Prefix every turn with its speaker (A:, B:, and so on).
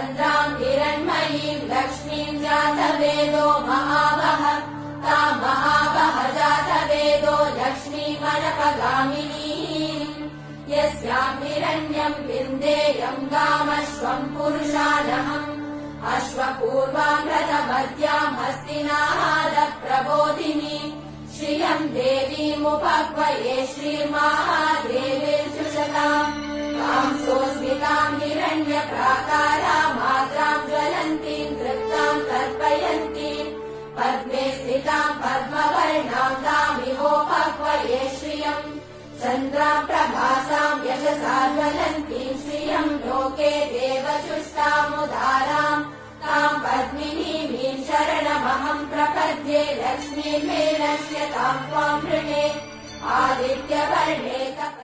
A: चन्द्राम् हिरण्मयीम् लक्ष्मीम् जातवेदो महावः ताम् महावः जातवेदो लक्ष्मीमनपगामिनी यस्याम् हिरण्यम् विन्देयम् गामश्वम् पुरुषानहम् अश्वपूर्वाम् रथमद्याम् हस्तिनादप्रबोधिनी श्रियम् देवीमुपक्वये श्रीर्महादेवीर्जुषताम् ताम् सोऽस्मिताम् हिरण्यप्राकाराम् मात्राम् ज्वलन्तीम् तृप्ताम् तर्पयन्तीम् पद्मे स्थिताम् पद्मवर्णाम् तामिहोपक्वये श्रियम् चन्द्राम् प्रभासाम् यशसा ज्वलन्तीम् श्रियम् लोके देवजुष्टामुदाराम् ताम् पद्मिनीमीम् शरणमहम् प्रपद्ये लक्ष्मीर्मे नश्यताम् त्वाम् वृणे आदित्यवर्णे